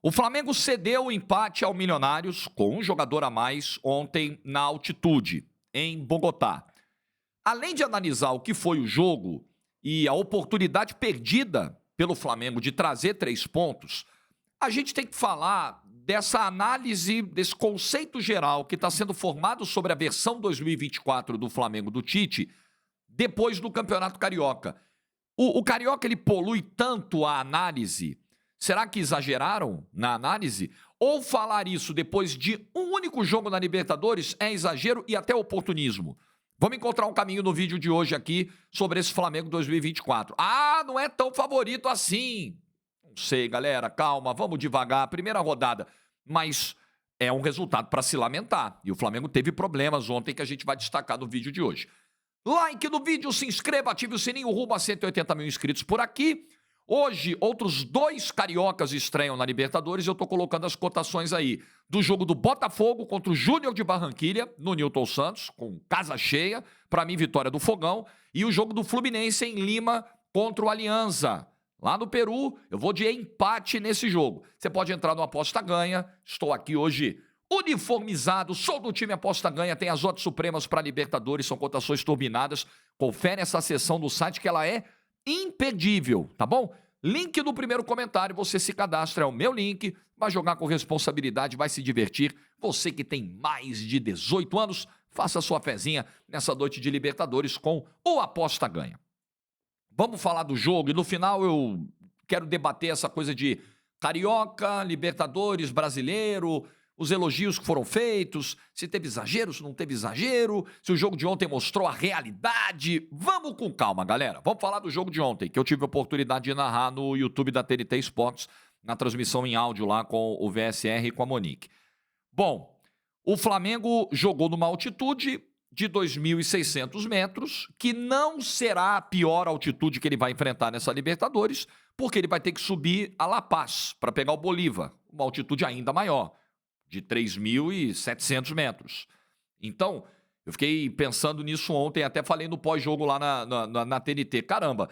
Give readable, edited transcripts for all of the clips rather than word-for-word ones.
O Flamengo cedeu o empate ao Milionários com um jogador a mais ontem na altitude, em Bogotá. Além de analisar o que foi o jogo e a oportunidade perdida pelo Flamengo de trazer 3 pontos, a gente tem que falar dessa análise, desse conceito geral que está sendo formado sobre a versão 2024 do Flamengo do Tite depois do Campeonato Carioca. O Carioca ele polui tanto a análise. Será que exageraram na análise? Ou falar isso depois de um único jogo na Libertadores é exagero e até oportunismo? Vamos encontrar um caminho no vídeo de hoje aqui sobre esse Flamengo 2024. Ah, não é tão favorito assim. Não sei, galera, calma, vamos devagar. Primeira rodada, mas é um resultado para se lamentar. E o Flamengo teve problemas ontem que a gente vai destacar no vídeo de hoje. Like no vídeo, se inscreva, ative o sininho, rumo a 180 mil inscritos por aqui. Hoje, outros 2 cariocas estreiam na Libertadores e eu tô colocando as cotações aí do jogo do Botafogo contra o Júnior de Barranquilha, no Newton Santos, com casa cheia, para mim vitória do Fogão, e o jogo do Fluminense em Lima contra o Alianza. Lá no Peru, eu vou de empate nesse jogo. Você pode entrar no Aposta Ganha, estou aqui hoje uniformizado, sou do time Aposta Ganha, tem as odds supremas para Libertadores, são cotações turbinadas. Confere essa seção do site que ela é imperdível, tá bom? Link no primeiro comentário, você se cadastra, é o meu link, vai jogar com responsabilidade, vai se divertir. Você que tem mais de 18 anos, faça sua fezinha nessa noite de Libertadores com o Aposta Ganha. Vamos falar do jogo e no final eu quero debater essa coisa de Carioca, Libertadores, Brasileiro, os elogios que foram feitos, se teve exagero, se não teve exagero, se o jogo de ontem mostrou a realidade. Vamos com calma, galera. Vamos falar do jogo de ontem, que eu tive a oportunidade de narrar no YouTube da TNT Sports, na transmissão em áudio lá com o VSR e com a Monique. Bom, o Flamengo jogou numa altitude de 2.600 metros, que não será a pior altitude que ele vai enfrentar nessa Libertadores, porque ele vai ter que subir a La Paz para pegar o Bolívar, uma altitude ainda maior, de 3.700 metros. Então, eu fiquei pensando nisso ontem, até falei no pós-jogo lá na TNT. Caramba,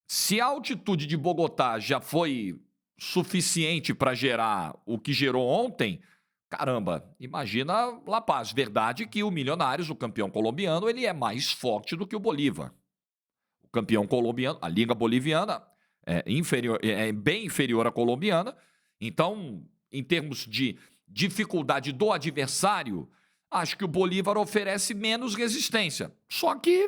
se a altitude de Bogotá já foi suficiente para gerar o que gerou ontem, caramba, imagina La Paz. Verdade que o Milionários, o campeão colombiano, ele é mais forte do que o Bolívar. O campeão colombiano, a Liga Boliviana é bem inferior à colombiana. Então, em termos de dificuldade do adversário, acho que o Bolívar oferece menos resistência. Só que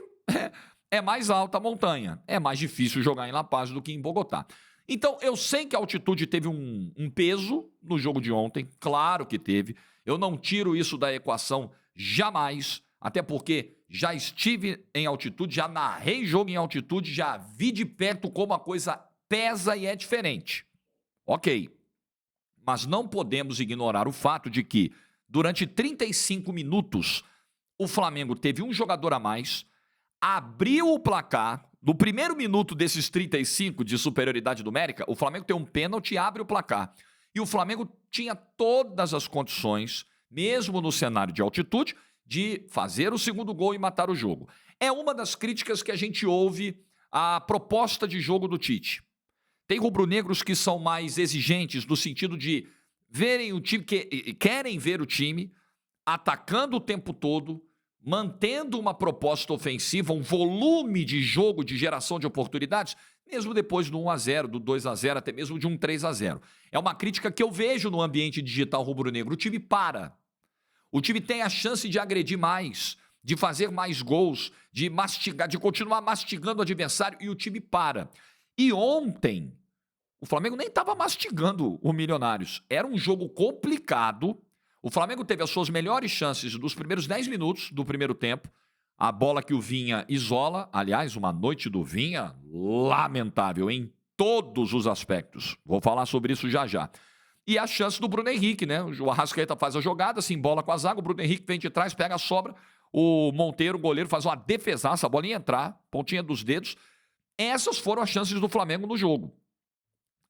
é mais alta a montanha. É mais difícil jogar em La Paz do que em Bogotá. Então, eu sei que a altitude teve um peso no jogo de ontem. Claro que teve. Eu não tiro isso da equação jamais. Até porque já estive em altitude, já narrei jogo em altitude, já vi de perto como a coisa pesa e é diferente. Ok. Mas não podemos ignorar o fato de que, durante 35 minutos, o Flamengo teve um jogador a mais, abriu o placar. No primeiro minuto desses 35 de superioridade numérica, o Flamengo tem um pênalti e abre o placar. E o Flamengo tinha todas as condições, mesmo no cenário de altitude, de fazer o segundo gol e matar o jogo. É uma das críticas que a gente ouve à proposta de jogo do Tite. Tem rubro-negros que são mais exigentes no sentido de verem o time, querem ver o time atacando o tempo todo, mantendo uma proposta ofensiva, um volume de jogo, de geração de oportunidades, mesmo depois do 1-0, do 2-0, até mesmo de um 3-0. É uma crítica que eu vejo no ambiente digital rubro-negro. O time para. O time tem a chance de agredir mais, de fazer mais gols, de mastigar, de continuar mastigando o adversário, e o time para. E ontem, o Flamengo nem estava mastigando o Milionários. Era um jogo complicado. O Flamengo teve as suas melhores chances dos primeiros 10 minutos do primeiro tempo. A bola que o Vinha isola. Aliás, uma noite do Vinha lamentável em todos os aspectos. Vou falar sobre isso já já. E a chance do Bruno Henrique, né? O Arrascaeta faz a jogada, se embola com a zaga. O Bruno Henrique vem de trás, pega a sobra. O Monteiro, o goleiro, faz uma defesaça. A bola ia entrar, pontinha dos dedos. Essas foram as chances do Flamengo no jogo.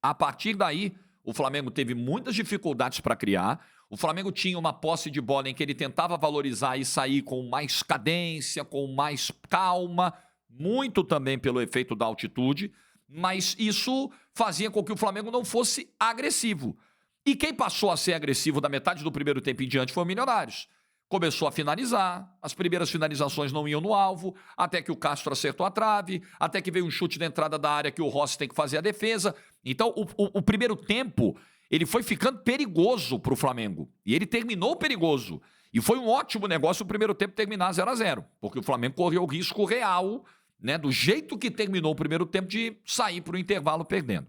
A partir daí, o Flamengo teve muitas dificuldades para criar. O Flamengo tinha uma posse de bola em que ele tentava valorizar e sair com mais cadência, com mais calma, muito também pelo efeito da altitude, mas isso fazia com que o Flamengo não fosse agressivo. E quem passou a ser agressivo da metade do primeiro tempo em diante foi o Milionários. Começou a finalizar, as primeiras finalizações não iam no alvo, até que o Castro acertou a trave, até que veio um chute da entrada da área que o Rossi tem que fazer a defesa. Então, o primeiro tempo, ele foi ficando perigoso para o Flamengo. E ele terminou perigoso. E foi um ótimo negócio o primeiro tempo terminar 0-0, porque o Flamengo correu o risco real, né, do jeito que terminou o primeiro tempo, de sair para o intervalo perdendo.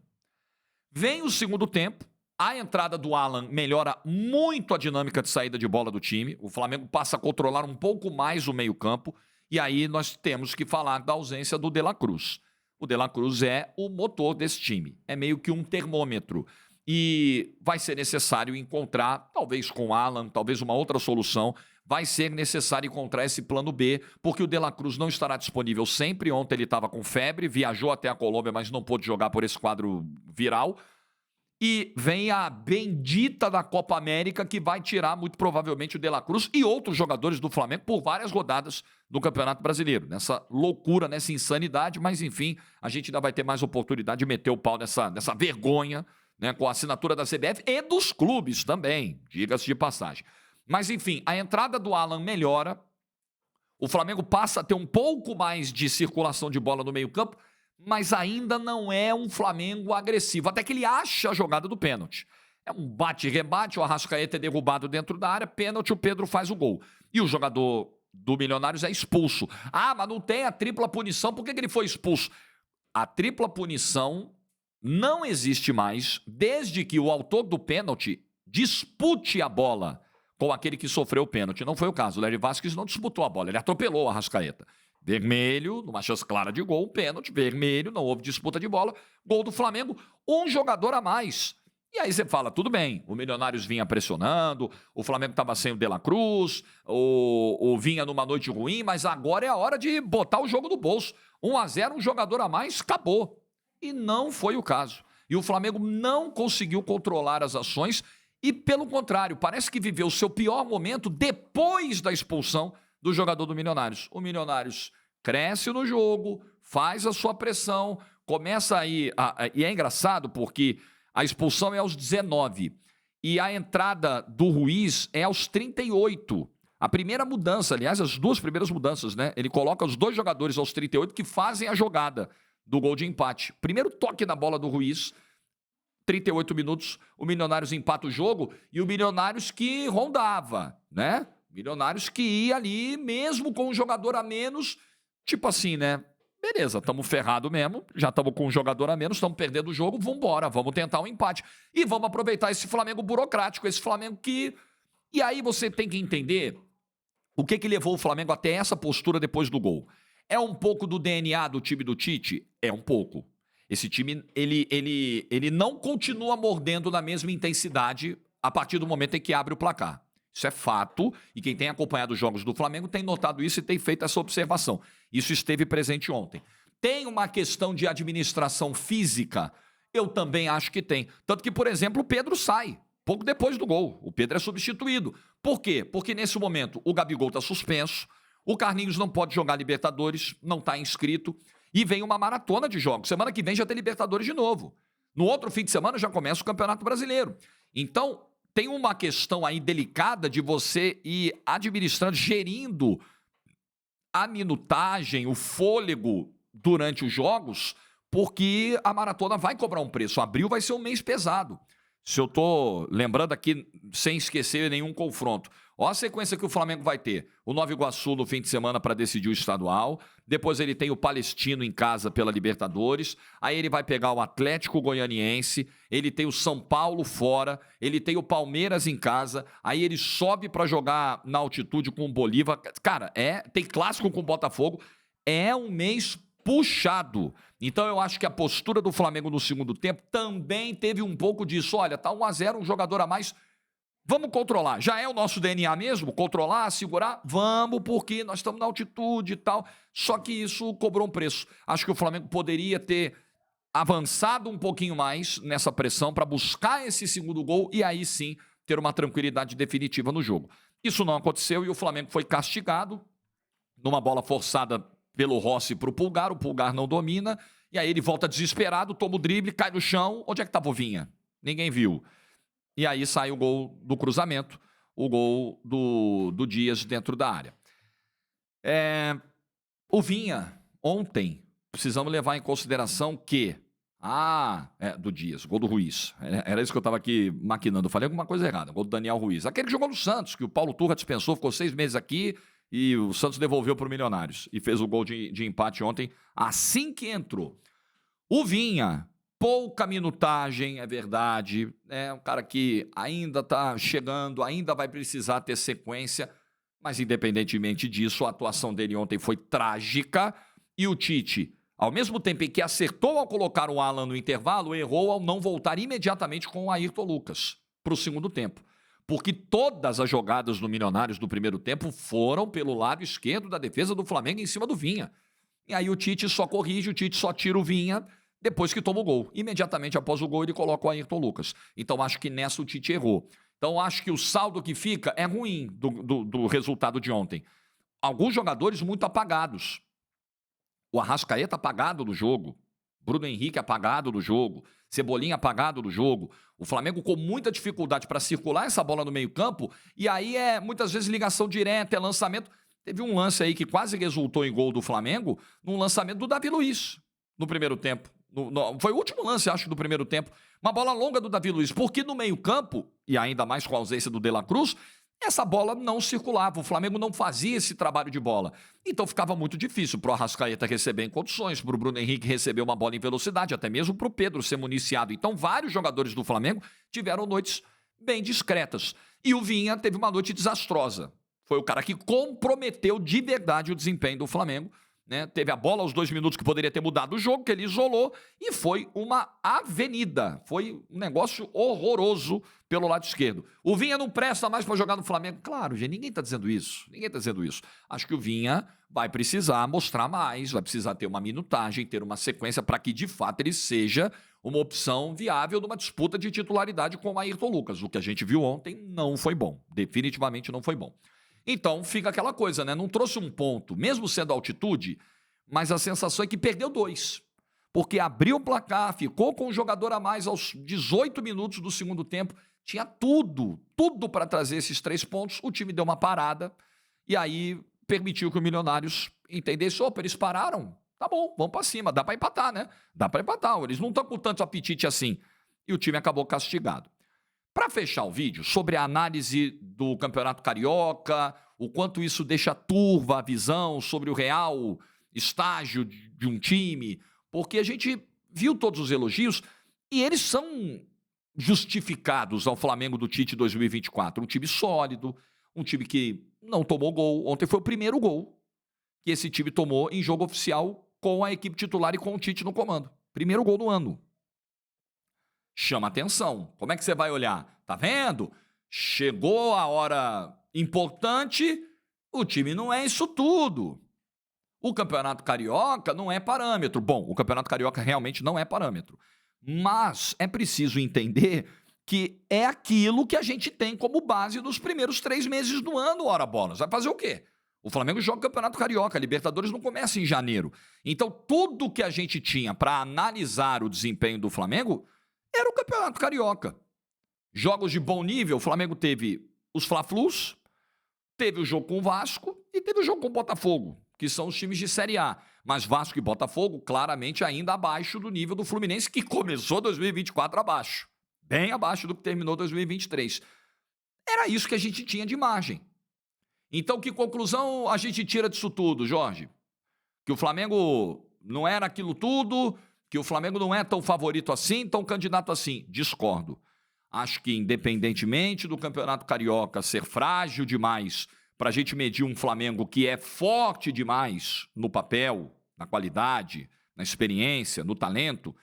Vem o segundo tempo, a entrada do Alan melhora muito a dinâmica de saída de bola do time. O Flamengo passa a controlar um pouco mais o meio-campo. E aí nós temos que falar da ausência do De La Cruz. O De La Cruz é o motor desse time. É meio que um termômetro. E vai ser necessário encontrar, talvez com o Alan, talvez uma outra solução. Vai ser necessário encontrar esse plano B, porque o De La Cruz não estará disponível sempre. Ontem ele estava com febre, viajou até a Colômbia, mas não pôde jogar por esse quadro viral. E vem a bendita da Copa América, que vai tirar muito provavelmente o De La Cruz e outros jogadores do Flamengo por várias rodadas do Campeonato Brasileiro. Nessa loucura, nessa insanidade, mas enfim, a gente ainda vai ter mais oportunidade de meter o pau nessa vergonha, né, com a assinatura da CBF e dos clubes também, diga-se de passagem. Mas enfim, a entrada do Alan melhora, o Flamengo passa a ter um pouco mais de circulação de bola no meio-campo, mas ainda não é um Flamengo agressivo, até que ele acha a jogada do pênalti. É um bate-rebate, o Arrascaeta é derrubado dentro da área, pênalti, o Pedro faz o gol. E o jogador do Milionários é expulso. Ah, mas não tem a tripla punição, por que ele foi expulso? A tripla punição não existe mais desde que o autor do pênalti dispute a bola com aquele que sofreu o pênalti. Não foi o caso, o Léry Vasquez não disputou a bola, ele atropelou o Arrascaeta. Vermelho, numa chance clara de gol, pênalti, vermelho, não houve disputa de bola, gol do Flamengo, um jogador a mais. E aí você fala, tudo bem, o Milionários vinha pressionando, o Flamengo estava sem o De La Cruz, o vinha numa noite ruim, mas agora é a hora de botar o jogo no bolso. 1-0, um jogador a mais, acabou. E não foi o caso. E o Flamengo não conseguiu controlar as ações e, pelo contrário, parece que viveu o seu pior momento depois da expulsão do jogador do Milionários. O Milionários cresce no jogo, faz a sua pressão, começa aí... E é engraçado porque a expulsão é aos 19 e a entrada do Ruiz é aos 38. A primeira mudança, aliás, as duas primeiras mudanças, né? Ele coloca os dois jogadores aos 38 que fazem a jogada do gol de empate. Primeiro toque na bola do Ruiz, 38 minutos, o Milionários empata o jogo e o Milionários que rondava, né? Milionários que ia ali, mesmo com um jogador a menos, tipo assim, né? Beleza, estamos ferrados mesmo, já estamos com um jogador a menos, estamos perdendo o jogo, vamos embora, vamos tentar um empate. E vamos aproveitar esse Flamengo burocrático, esse Flamengo que... E aí você tem que entender o que levou o Flamengo até essa postura depois do gol. É um pouco do DNA do time do Tite? É um pouco. Esse time, ele não continua mordendo na mesma intensidade a partir do momento em que abre o placar. Isso é fato, e quem tem acompanhado os jogos do Flamengo tem notado isso e tem feito essa observação. Isso esteve presente ontem. Tem uma questão de administração física? Eu também acho que tem. Tanto que, por exemplo, o Pedro sai pouco depois do gol. O Pedro é substituído. Por quê? Porque nesse momento o Gabigol está suspenso, o Carlinhos não pode jogar Libertadores, não está inscrito, e vem uma maratona de jogos. Semana que vem já tem Libertadores de novo. No outro fim de semana já começa o Campeonato Brasileiro. Então, tem uma questão aí delicada de você ir administrando, gerindo a minutagem, o fôlego durante os jogos, porque a maratona vai cobrar um preço. Abril vai ser um mês pesado. Se eu tô lembrando aqui, sem esquecer nenhum confronto. Olha a sequência que o Flamengo vai ter. O Nova Iguaçu no fim de semana para decidir o estadual. Depois ele tem o Palestino em casa pela Libertadores. Aí ele vai pegar o Atlético Goianiense. Ele tem o São Paulo fora. Ele tem o Palmeiras em casa. Aí ele sobe para jogar na altitude com o Bolívar. Cara, tem clássico com o Botafogo. É um mês puxado. Então eu acho que a postura do Flamengo no segundo tempo também teve um pouco disso. Olha, tá 1-0, um jogador a mais. Vamos controlar. Já é o nosso DNA mesmo? Controlar, segurar? Vamos, porque nós estamos na altitude e tal. Só que isso cobrou um preço. Acho que o Flamengo poderia ter avançado um pouquinho mais nessa pressão para buscar esse segundo gol e aí sim ter uma tranquilidade definitiva no jogo. Isso não aconteceu e o Flamengo foi castigado numa bola forçada pelo Rossi para o Pulgar não domina, e aí ele volta desesperado, toma o drible, cai no chão. Onde é que estava o Vinha? Ninguém viu. E aí sai o gol do cruzamento, o gol do Dias dentro da área. O Vinha, ontem, precisamos levar em consideração que... do Dias, gol do Ruiz. Era isso que eu estava aqui maquinando. Eu falei alguma coisa errada, gol do Daniel Ruiz. Aquele que jogou no Santos, que o Paulo Turra dispensou, ficou 6 meses aqui e o Santos devolveu para o Milionários. E fez o gol de empate ontem, assim que entrou. O Vinha, pouca minutagem, é verdade. É um cara que ainda está chegando, ainda vai precisar ter sequência. Mas independentemente disso, a atuação dele ontem foi trágica. E o Tite, ao mesmo tempo em que acertou ao colocar o Alan no intervalo, errou ao não voltar imediatamente com o Ayrton Lucas para o segundo tempo. Porque todas as jogadas do Milionários do primeiro tempo foram pelo lado esquerdo da defesa do Flamengo em cima do Vinha. E aí o Tite só corrige, o Tite só tira o Vinha depois que toma o gol. Imediatamente após o gol ele coloca o Ayrton Lucas. Então acho que nessa o Tite errou. Então acho que o saldo que fica é ruim do resultado de ontem. Alguns jogadores muito apagados. O Arrascaeta apagado do jogo, Bruno Henrique apagado do jogo, Cebolinha apagado do jogo. O Flamengo com muita dificuldade para circular essa bola no meio-campo, e aí muitas vezes ligação direta, lançamento. Teve um lance aí que quase resultou em gol do Flamengo, num lançamento do Davi Luiz, no primeiro tempo. Foi o último lance, acho, do primeiro tempo. Uma bola longa do Davi Luiz, porque no meio-campo, e ainda mais com a ausência do De La Cruz, essa bola não circulava, o Flamengo não fazia esse trabalho de bola. Então ficava muito difícil para o Arrascaeta receber em condições, para o Bruno Henrique receber uma bola em velocidade, até mesmo para o Pedro ser municiado. Então vários jogadores do Flamengo tiveram noites bem discretas. E o Vinha teve uma noite desastrosa. Foi o cara que comprometeu de verdade o desempenho do Flamengo. Né? Teve a bola aos 2 minutos que poderia ter mudado o jogo, que ele isolou, e foi uma avenida. Foi um negócio horroroso pelo lado esquerdo. O Vinha não presta mais para jogar no Flamengo. Claro, gente, ninguém está dizendo isso. Ninguém está dizendo isso. Acho que o Vinha vai precisar mostrar mais, vai precisar ter uma minutagem, ter uma sequência para que, de fato, ele seja uma opção viável numa disputa de titularidade com o Ayrton Lucas. O que a gente viu ontem não foi bom. Definitivamente não foi bom. Então, fica aquela coisa, né? Não trouxe um ponto, mesmo sendo altitude, mas a sensação é que perdeu 2. Porque abriu o placar, ficou com um jogador a mais aos 18 minutos do segundo tempo. Tinha tudo para trazer esses 3 pontos. O time deu uma parada e aí permitiu que o Milionários entendesse, opa, eles pararam, tá bom, vamos para cima, dá para empatar, né? Dá para empatar, eles não estão com tanto apetite assim. E o time acabou castigado. Para fechar o vídeo, sobre a análise do Campeonato Carioca, o quanto isso deixa turva a visão sobre o real estágio de um time, porque a gente viu todos os elogios e eles são justificados ao Flamengo do Tite 2024. Um time sólido, um time que não tomou gol. Ontem foi o primeiro gol que esse time tomou em jogo oficial com a equipe titular e com o Tite no comando. Primeiro gol do ano. Chama atenção. Como é que você vai olhar? Tá vendo? Chegou a hora importante, o time não é isso tudo. O Campeonato Carioca não é parâmetro. Bom, o Campeonato Carioca realmente não é parâmetro. Mas é preciso entender que é aquilo que a gente tem como base nos primeiros 3 meses do ano, ora bolas. Vai fazer o quê? O Flamengo joga o Campeonato Carioca, a Libertadores não começa em janeiro. Então, tudo que a gente tinha para analisar o desempenho do Flamengo era o Campeonato Carioca. Jogos de bom nível, o Flamengo teve os Fla-Flus, teve o jogo com o Vasco e teve o jogo com o Botafogo, que são os times de Série A. Mas Vasco e Botafogo, claramente ainda abaixo do nível do Fluminense, que começou 2024 abaixo. Bem abaixo do que terminou 2023. Era isso que a gente tinha de margem. Então, que conclusão a gente tira disso tudo, Jorge? Que o Flamengo não era aquilo tudo, que o Flamengo não é tão favorito assim, tão candidato assim. Discordo. Acho que, independentemente do Campeonato Carioca ser frágil demais para a gente medir um Flamengo que é forte demais no papel, na qualidade, na experiência, no talento,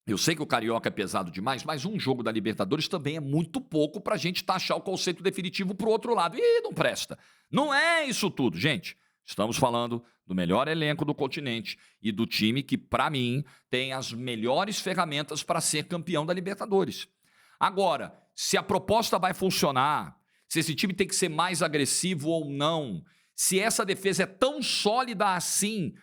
eu sei que o Carioca é pesado demais, mas um jogo da Libertadores também é muito pouco para a gente taxar o conceito definitivo para o outro lado. E não presta. Não é isso tudo, gente. Estamos falando do melhor elenco do continente e do time que, para mim, tem as melhores ferramentas para ser campeão da Libertadores. Agora, se a proposta vai funcionar, se esse time tem que ser mais agressivo ou não, se essa defesa é tão sólida assim,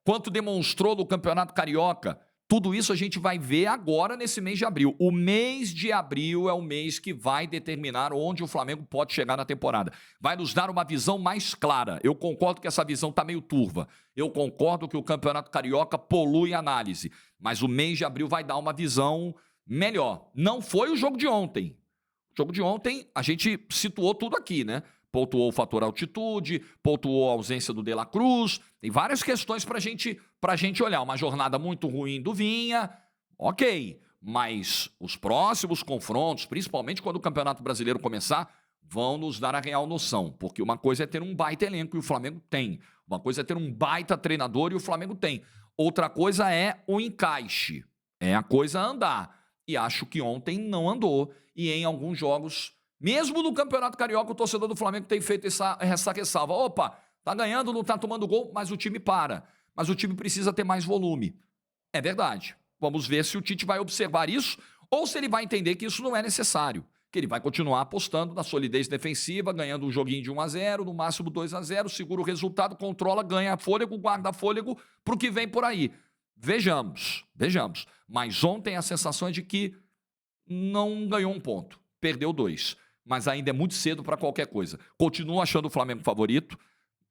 quanto demonstrou no Campeonato Carioca, Tudo isso a gente vai ver agora nesse mês de abril. O mês de abril é o mês que vai determinar onde o Flamengo pode chegar na temporada. Vai nos dar uma visão mais clara. Eu concordo que essa visão está meio turva. Eu concordo que o Campeonato Carioca polui a análise. Mas o mês de abril vai dar uma visão melhor. Não foi o jogo de ontem. O jogo de ontem a gente situou tudo aqui, né? Pontuou o fator altitude, pontuou a ausência do De La Cruz. Tem várias questões pra gente olhar. Uma jornada muito ruim do Vinha, ok. Mas os próximos confrontos, principalmente quando o Campeonato Brasileiro começar, vão nos dar a real noção. Porque uma coisa é ter um baita elenco e o Flamengo tem. Uma coisa é ter um baita treinador e o Flamengo tem. Outra coisa é o encaixe. É a coisa andar. E acho que ontem não andou. E em alguns jogos... Mesmo no Campeonato Carioca, o torcedor do Flamengo tem feito essa ressalva. Opa, tá ganhando, não tá tomando gol, mas o time para. Mas o time precisa ter mais volume. É verdade. Vamos ver se o Tite vai observar isso ou se ele vai entender que isso não é necessário. Que ele vai continuar apostando na solidez defensiva, ganhando um joguinho de 1-0, no máximo 2-0, segura o resultado, controla, ganha fôlego, guarda fôlego pro que vem por aí. Vejamos. Mas ontem a sensação é de que não ganhou um ponto, perdeu 2. Mas ainda é muito cedo para qualquer coisa. Continuo achando o Flamengo favorito,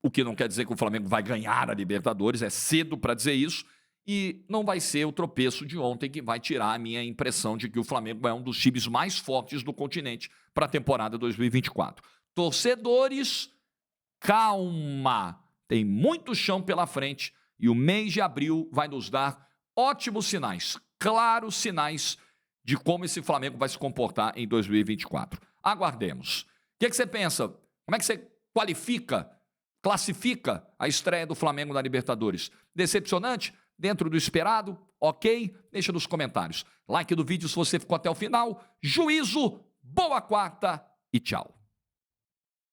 o que não quer dizer que o Flamengo vai ganhar a Libertadores, é cedo para dizer isso, e não vai ser o tropeço de ontem que vai tirar a minha impressão de que o Flamengo é um dos times mais fortes do continente para a temporada 2024. Torcedores, calma, tem muito chão pela frente e o mês de abril vai nos dar ótimos sinais, claros sinais de como esse Flamengo vai se comportar em 2024. Aguardemos. O que você pensa? Como é que você classifica a estreia do Flamengo na Libertadores? Decepcionante? Dentro do esperado? Ok? Deixa nos comentários. Like do vídeo se você ficou até o final. Juízo, boa quarta e tchau.